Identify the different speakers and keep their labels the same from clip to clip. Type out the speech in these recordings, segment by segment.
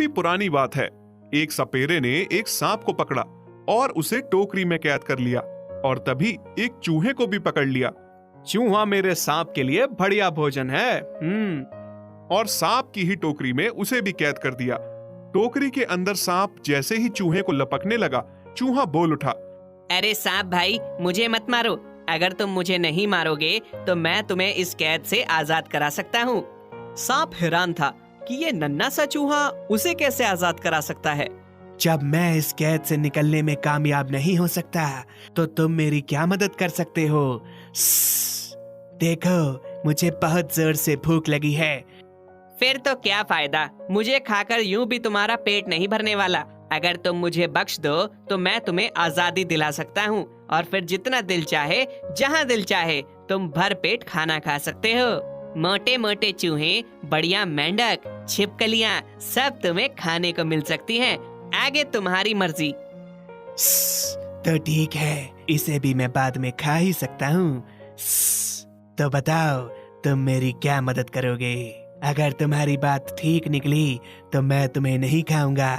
Speaker 1: काफी पुरानी बात है। एक सपेरे ने एक सांप को पकड़ा और उसे टोकरी में कैद कर लिया और तभी एक चूहे को भी पकड़ लिया।
Speaker 2: चूहा मेरे सांप के लिए बढ़िया भोजन है।
Speaker 1: और सांप की ही टोकरी में उसे भी कैद कर दिया। टोकरी के अंदर सांप जैसे ही चूहे को लपकने लगा, चूहा बोल उठा,
Speaker 3: अरे सांप भाई, मुझे मत मारो। अगर तुम मुझे नहीं मारोगे तो मैं तुम्हें इस कैद से आजाद करा सकता हूँ।
Speaker 2: सांप हैरान था कि ये नन्हा सा चूहा उसे कैसे आजाद करा सकता है।
Speaker 4: जब मैं इस कैद से निकलने में कामयाब नहीं हो सकता तो तुम मेरी क्या मदद कर सकते हो? देखो, मुझे बहुत जोर से भूख लगी है।
Speaker 3: फिर तो क्या फायदा, मुझे खाकर यूं भी तुम्हारा पेट नहीं भरने वाला। अगर तुम मुझे बख्श दो तो मैं तुम्हें आजादी दिला सकता हूँ और फिर जितना दिल चाहे, जहाँ दिल चाहे, तुम भर पेट खाना खा सकते हो। मोटे मोटे चूहे, बढ़िया मेंढक, छिपकलियाँ, सब तुम्हें खाने को मिल सकती हैं। आगे तुम्हारी मर्जी।
Speaker 4: तो ठीक है, इसे भी मैं बाद में खा ही सकता हूँ। तो बताओ, तुम मेरी क्या मदद करोगे? अगर तुम्हारी बात ठीक निकली तो मैं तुम्हें नहीं खाऊंगा।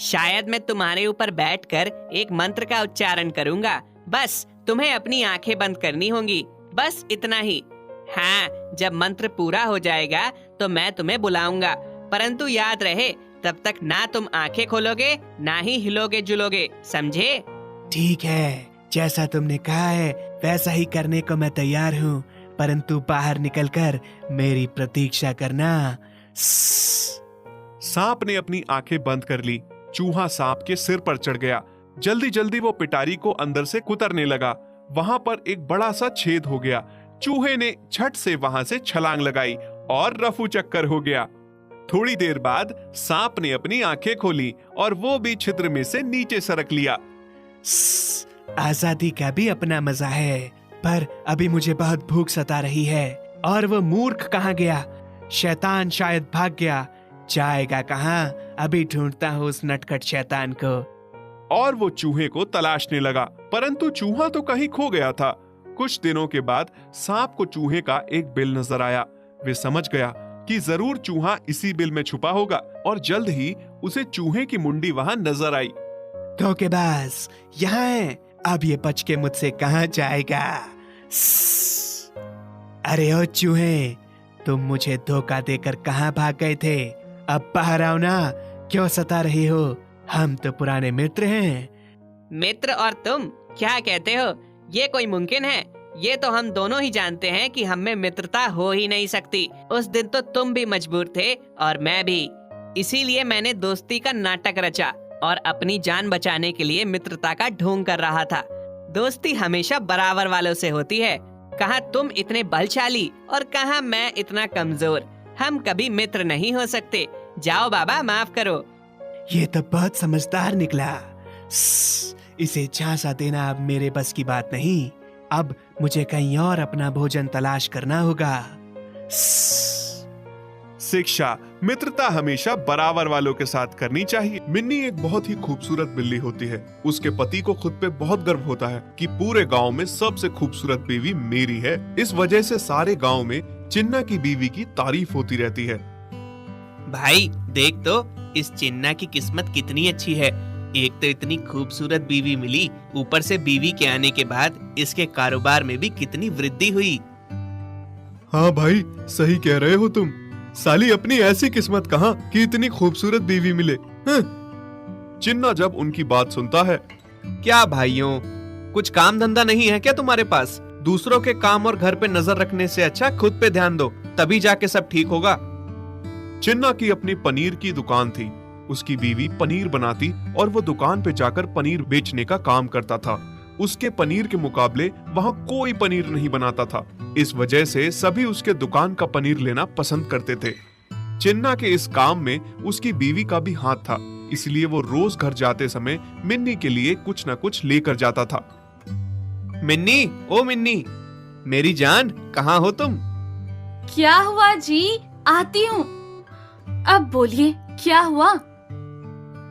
Speaker 3: शायद मैं तुम्हारे ऊपर बैठकर एक मंत्र का उच्चारण करूंगा। बस तुम्हें अपनी आंखें बंद करनी होंगी, बस इतना ही। हाँ, जब मंत्र पूरा हो जाएगा तो मैं तुम्हें बुलाऊंगा, परंतु याद रहे, तब तक ना तुम आंखें खोलोगे ना ही हिलोगे जुलोगे, समझे?
Speaker 4: ठीक है, जैसा तुमने कहा है वैसा ही करने को मैं तैयार हूँ, परंतु बाहर निकलकर मेरी प्रतीक्षा करना।
Speaker 1: सांप ने अपनी आंखें बंद कर ली। चूहा सांप के सिर पर चढ़ गया। जल्दी जल्दी वो पिटारी को अंदर से कुतरने लगा। वहां पर एक बड़ा सा छेद हो गया। चूहे ने झट से वहां से छलांग लगाई और रफू चक्कर हो गया। थोड़ी देर बाद सांप ने अपनी आंखें खोली और वो भी छिद्र में से नीचे सरक लिया।
Speaker 4: आजादी का भी अपना मजा है, पर अभी मुझे बहुत भूख सता रही है। और वो मूर्ख कहाँ गया? शैतान शायद भाग गया। जाएगा कहाँ? अभी ढूंढता हूँ उस नटखट शैतान को।
Speaker 1: और वो चूहे को तलाशने लगा, परंतु चूहा तो कहीं खो गया था। कुछ दिनों के बाद सांप को चूहे का एक बिल नजर आया। वे समझ गया कि जरूर चूहा इसी बिल में छुपा होगा और जल्द ही उसे चूहे की मुंडी वहां नजर आई।
Speaker 4: धोखेबाज, यहाँ है। अब ये बच के मुझसे कहाँ जाएगा? अरे ओ चूहे, तुम मुझे धोखा देकर कहाँ भाग गए थे? अब बाहर आओ ना, क्यों सता रहे हो? हम तो पुराने मित्र हैं।
Speaker 3: मित्र और तुम क्या कहते हो? ये कोई मुमकिन है? ये तो हम दोनों ही जानते हैं कि हम में मित्रता हो ही नहीं सकती। उस दिन तो तुम भी मजबूर थे और मैं भी, इसीलिए मैंने दोस्ती का नाटक रचा और अपनी जान बचाने के लिए मित्रता का ढोंग कर रहा था। दोस्ती हमेशा बराबर वालों से होती है। कहाँ तुम इतने बलशाली और कहाँ मैं इतना कमजोर। हम कभी मित्र नहीं हो सकते। जाओ बाबा, माफ करो।
Speaker 4: ये तो बहुत समझदार निकला। इसे झांसा देना अब मेरे बस की बात नहीं। अब मुझे कहीं और अपना भोजन तलाश करना होगा।
Speaker 1: शिक्षा, मित्रता हमेशा बराबर वालों के साथ करनी चाहिए। मिन्नी एक बहुत ही खूबसूरत बिल्ली होती है। उसके पति को खुद पे बहुत गर्व होता है कि पूरे गांव में सबसे खूबसूरत बीवी मेरी है। इस वजह से सारे गांव में चिन्ना की बीवी की तारीफ होती रहती है।
Speaker 5: भाई देख तो, इस चिन्ना की किस्मत कितनी अच्छी है। एक तो इतनी खूबसूरत बीवी मिली, ऊपर से बीवी के आने के बाद इसके कारोबार में भी कितनी वृद्धि हुई।
Speaker 1: हाँ भाई, सही कह रहे हो तुम। साली अपनी ऐसी किस्मत कहाँ कि इतनी खूबसूरत बीवी मिले। चिन्ना जब उनकी बात सुनता है,
Speaker 2: क्या भाइयों, कुछ काम धंधा नहीं है क्या तुम्हारे पास? दूसरों के काम और घर पे नजर रखने से अच्छा खुद पे ध्यान दो, तभी जाके सब ठीक होगा।
Speaker 1: चिन्ना की अपनी पनीर की दुकान थी। उसकी बीवी पनीर बनाती और वो दुकान पे जाकर पनीर बेचने का काम करता था। उसके पनीर के मुकाबले वहाँ कोई पनीर नहीं बनाता था। इस वजह से सभी उसके दुकान का पनीर लेना पसंद करते थे। चिन्ना के इस काम में उसकी बीवी का भी हाथ था, इसलिए वो रोज घर जाते समय मिन्नी के लिए कुछ न कुछ लेकर जाता था।
Speaker 2: मिन्नी, ओ मिन्नी, मेरी जान, कहाँ हो तुम?
Speaker 6: क्या हुआ जी? आती हूँ। अब बोलिए, क्या हुआ?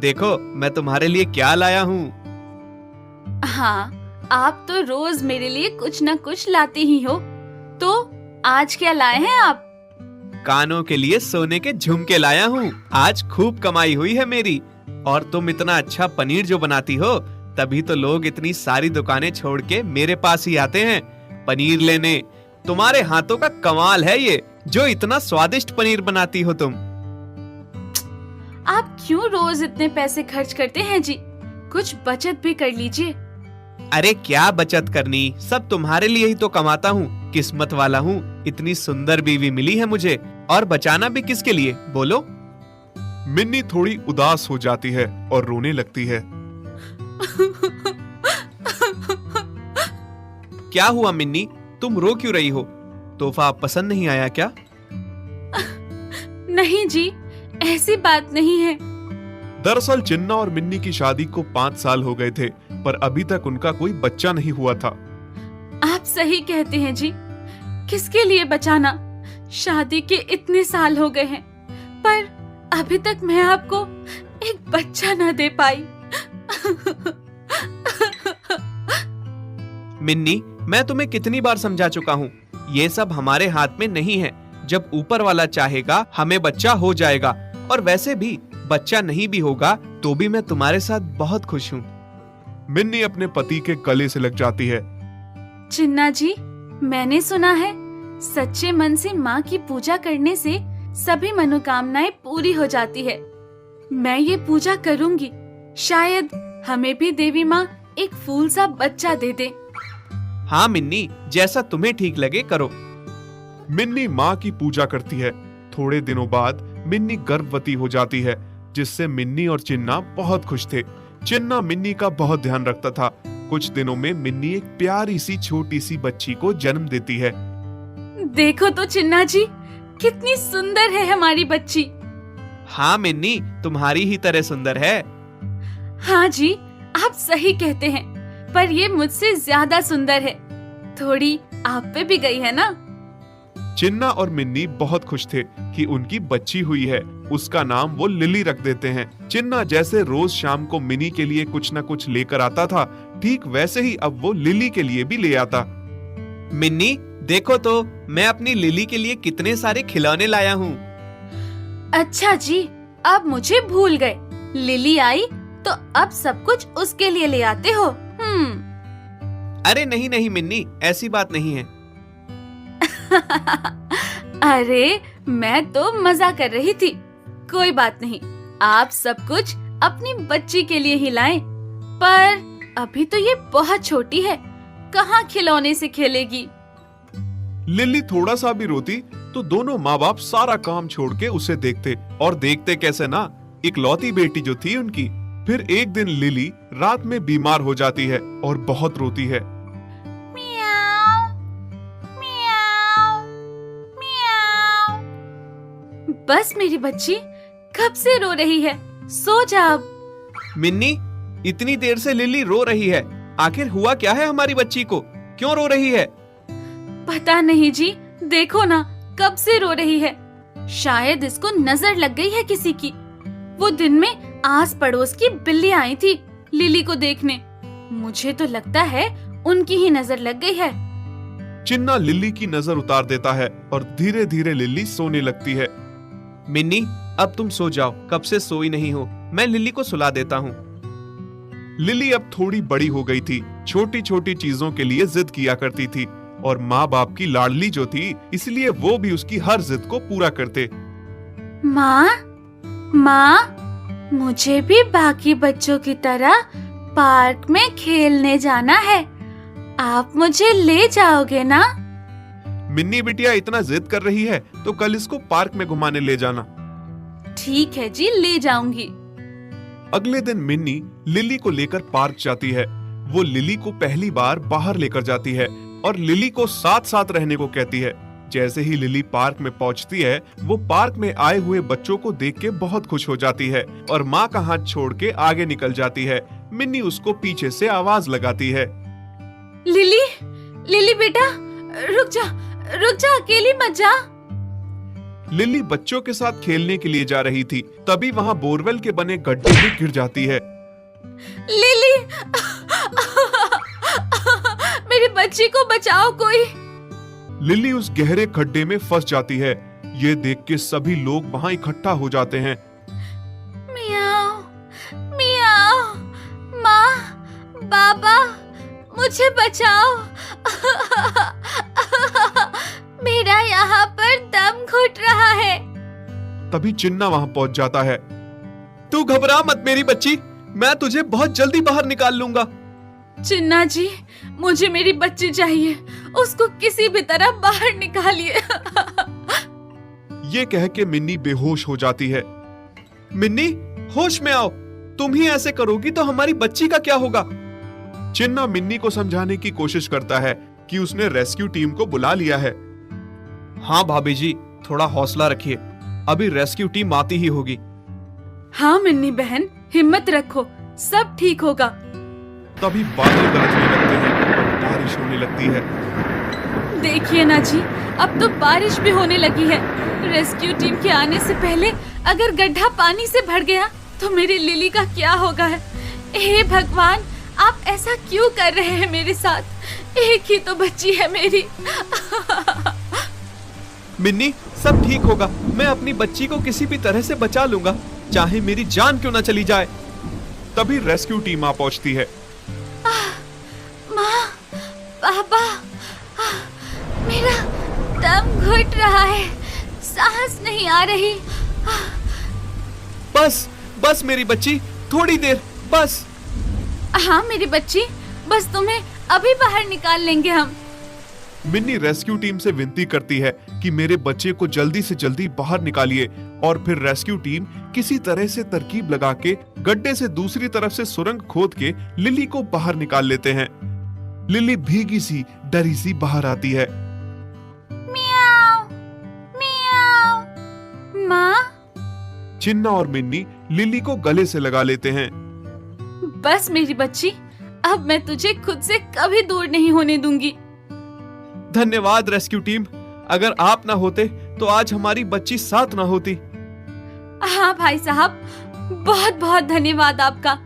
Speaker 2: देखो मैं तुम्हारे लिए क्या लाया हूँ।
Speaker 6: हाँ, आप तो रोज मेरे लिए कुछ न कुछ लाते ही हो, तो आज क्या लाए हैं आप?
Speaker 2: कानों के लिए सोने के झुमके लाया हूँ। आज खूब कमाई हुई है मेरी। और तुम इतना अच्छा पनीर जो बनाती हो, तभी तो लोग इतनी सारी दुकानें छोड़ के मेरे पास ही आते हैं पनीर लेने। तुम्हारे हाथों का कमाल है ये, जो इतना स्वादिष्ट पनीर बनाती हो तुम।
Speaker 6: आप क्यों रोज इतने पैसे खर्च करते हैं जी? कुछ बचत भी कर लीजिए।
Speaker 2: अरे क्या बचत करनी, सब तुम्हारे लिए ही तो कमाता हूँ। किस्मत वाला हूँ, इतनी सुंदर बीवी मिली है मुझे। और बचाना भी किसके लिए बोलो?
Speaker 1: मिन्नी थोड़ी उदास हो जाती है और रोने लगती है।
Speaker 2: क्या हुआ मिन्नी, तुम रो क्यों रही हो? तोहफा पसंद नहीं आया क्या?
Speaker 6: नहीं जी, ऐसी बात नहीं है।
Speaker 1: दरअसल चिन्ना और मिन्नी की शादी को 5 साल हो गए थे, पर अभी तक उनका कोई बच्चा नहीं हुआ था।
Speaker 6: आप सही कहते हैं जी। किसके लिए बचाना? शादी के इतने साल हो गए हैं, पर अभी तक मैं आपको एक बच्चा ना दे पाई।
Speaker 2: मिन्नी, मैं तुम्हें कितनी बार समझा चुका हूँ, ये सब हमारे हाथ में नहीं है। जब ऊपर वाला चाहेगा हमें बच्चा हो जाएगा। और वैसे भी बच्चा नहीं भी होगा तो भी मैं तुम्हारे साथ बहुत खुश हूँ।
Speaker 1: मिन्नी अपने पति के गले से लग जाती है।
Speaker 6: चिन्ना जी, मैंने सुना है सच्चे मन से माँ की पूजा करने से सभी मनोकामनाएं पूरी हो जाती है। मैं ये पूजा करूंगी। शायद हमें भी देवी माँ एक फूल सा बच्चा दे दे।
Speaker 2: हाँ मिन्नी, जैसा तुम्हें ठीक लगे करो।
Speaker 1: मिन्नी माँ की पूजा करती है। थोड़े दिनों बाद मिन्नी गर्भवती हो जाती है, जिससे मिन्नी और चिन्ना बहुत खुश थे। चिन्ना मिन्नी का बहुत ध्यान रखता था। कुछ दिनों में मिन्नी एक प्यारी सी छोटी सी बच्ची को जन्म देती है।
Speaker 6: देखो तो चिन्ना जी, कितनी सुंदर है हमारी बच्ची।
Speaker 2: हाँ मिन्नी, तुम्हारी ही तरह सुंदर है।
Speaker 6: हाँ जी, आप सही कहते हैं, पर ये मुझसे ज्यादा सुंदर है। थोड़ी आप पे भी गई है ना?
Speaker 1: चिन्ना और मिन्नी बहुत खुश थे कि उनकी बच्ची हुई है। उसका नाम वो लिली रख देते हैं। चिन्ना जैसे रोज शाम को मिनी के लिए कुछ न कुछ लेकर आता था, ठीक वैसे ही अब वो लिली के लिए भी ले आता।
Speaker 2: मिन्नी, देखो तो मैं अपनी लिली के लिए कितने सारे खिलौने लाया हूँ।
Speaker 6: अच्छा जी, अब मुझे भूल गए। लिली आई तो अब सब कुछ उसके लिए ले आते हो?
Speaker 2: अरे नहीं नहीं मिन्नी, ऐसी बात नहीं है।
Speaker 6: अरे मैं तो मजा कर रही थी। कोई बात नहीं, आप सब कुछ अपनी बच्ची के लिए ही लाएं। पर अभी तो ये बहुत छोटी है, कहाँ खिलौने से खेलेगी।
Speaker 1: लिली थोड़ा सा भी रोती तो दोनों माँ बाप सारा काम छोड़ के उसे देखते। और देखते कैसे ना, इकलौती बेटी जो थी उनकी। फिर एक दिन लिली रात में बीमार हो जाती है और बहुत रोती है।
Speaker 6: मियाओ, मियाओ, मियाओ। बस मेरी बच्ची कब से रो रही है, सो जा अब।
Speaker 2: मिन्नी, इतनी देर से लिली रो रही है। आखिर हुआ क्या है हमारी बच्ची को, क्यों रो रही है?
Speaker 6: पता नहीं जी, देखो ना कब से रो रही है। शायद इसको नजर लग गई है किसी की। वो दिन में आस पड़ोस की बिल्ली आई थी लिली को देखने। मुझे तो लगता है उनकी ही नजर लग गई है।
Speaker 1: चिन्ना लिली की नजर उतार देता है और धीरे धीरे लिली सोने लगती है।
Speaker 2: मिन्नी, अब तुम सो जाओ, कब से सोई नहीं हो। मैं लिली को सुला देता हूँ।
Speaker 1: लिली अब थोड़ी बड़ी हो गई थी। छोटी छोटी चीजों के लिए जिद किया करती थी और माँ बाप की लाडली जो थी, इसलिए वो भी उसकी हर जिद को पूरा करते।
Speaker 6: माँ, मुझे भी बाकी बच्चों की तरह पार्क में खेलने जाना है। आप मुझे ले जाओगे ना?
Speaker 1: मिन्नी बिटिया इतना जिद कर रही है तो कल इसको पार्क में घुमाने ले जाना।
Speaker 6: ठीक है जी, ले जाऊंगी।
Speaker 1: अगले दिन मिन्नी लिली को लेकर पार्क जाती है। वो लिली को पहली बार बाहर लेकर जाती है और लिली को साथ साथ रहने को कहती है। जैसे ही लिली पार्क में पहुंचती है, वो पार्क में आए हुए बच्चों को देख के बहुत खुश हो जाती है और माँ का हाथ छोड़ के आगे निकल जाती है। मिन्नी उसको पीछे से आवाज लगाती है,
Speaker 6: लिली, लिली बेटा, रुक जा, अकेली मत जा।
Speaker 1: लिली बच्चों के साथ खेलने के लिए जा रही थी, तभी वहाँ बोरवेल के बने गड्ढे में गिर जाती है।
Speaker 6: लिली, मेरी बच्ची को बचाओ कोई।
Speaker 1: लिली उस गहरे खड्डे में फंस जाती है। ये देख के सभी लोग वहां इकट्ठा हो जाते हैं।
Speaker 6: मियाओ, मियाओ, माँ, बाबा, मुझे बचाओ। मेरा यहाँ पर दम घुट रहा है।
Speaker 1: तभी चिन्ना वहां पहुंच जाता है।
Speaker 2: तू घबरा मत मेरी बच्ची, मैं तुझे बहुत जल्दी बाहर निकाल लूंगा।
Speaker 6: चिन्ना जी, मुझे मेरी बच्ची चाहिए, उसको किसी भी तरह बाहर निकालिए।
Speaker 1: ये कह के मिन्नी बेहोश हो जाती है।
Speaker 2: मिन्नी, होश में आओ, तुम ही ऐसे करोगी तो हमारी बच्ची का क्या होगा?
Speaker 1: चिन्ना मिन्नी को समझाने की कोशिश करता है कि उसने रेस्क्यू टीम को बुला लिया है।
Speaker 2: हाँ भाभी जी, थोड़ा हौसला रखिए, अभी रेस्क्यू टीम आती ही होगी।
Speaker 6: हाँ मिन्नी बहन, हिम्मत रखो, सब ठीक होगा।
Speaker 1: तभी बादल गरजने लगते हैं और बारिश होने लगती है।
Speaker 6: देखिए ना जी, अब तो बारिश भी होने लगी है। रेस्क्यू टीम के आने से पहले अगर गड्ढा पानी से भर गया तो मेरी लिली का क्या होगा? हे भगवान, आप ऐसा क्यों कर रहे हैं मेरे साथ? एक ही तो बच्ची है मेरी।
Speaker 2: मिन्नी, सब ठीक होगा, मैं अपनी बच्ची को किसी भी तरह से बचा लूंगा, चाहे मेरी जान क्यों ना चली जाए।
Speaker 1: तभी रेस्क्यू टीम आ पहुंचती है।
Speaker 6: माँ, पापा, मेरा दम घुट रहा है, सांस नहीं आ रही।
Speaker 2: बस बस मेरी बच्ची, थोड़ी देर बस।
Speaker 6: हाँ मेरी बच्ची, बस तुम्हें अभी बाहर निकाल लेंगे हम।
Speaker 1: मिन्नी रेस्क्यू टीम से विनती करती है कि मेरे बच्चे को जल्दी से जल्दी बाहर निकालिए, और फिर रेस्क्यू टीम किसी तरह से तरकीब लगा के गड्ढे से दूसरी तरफ से सुरंग खोद के लिली को बाहर निकाल लेते हैं। लिली भीगी सी, डरी सी बाहर आती है।
Speaker 6: मियाओ, मियाओ। माँ,
Speaker 1: चिन्ना और मिन्नी लिली को गले से लगा लेते हैं।
Speaker 6: बस मेरी बच्ची, अब मैं तुझे खुद से कभी दूर नहीं होने दूंगी।
Speaker 2: धन्यवाद रेस्क्यू टीम, अगर आप ना होते तो आज हमारी बच्ची साथ ना होती।
Speaker 6: हाँ भाई साहब, बहुत बहुत धन्यवाद आपका।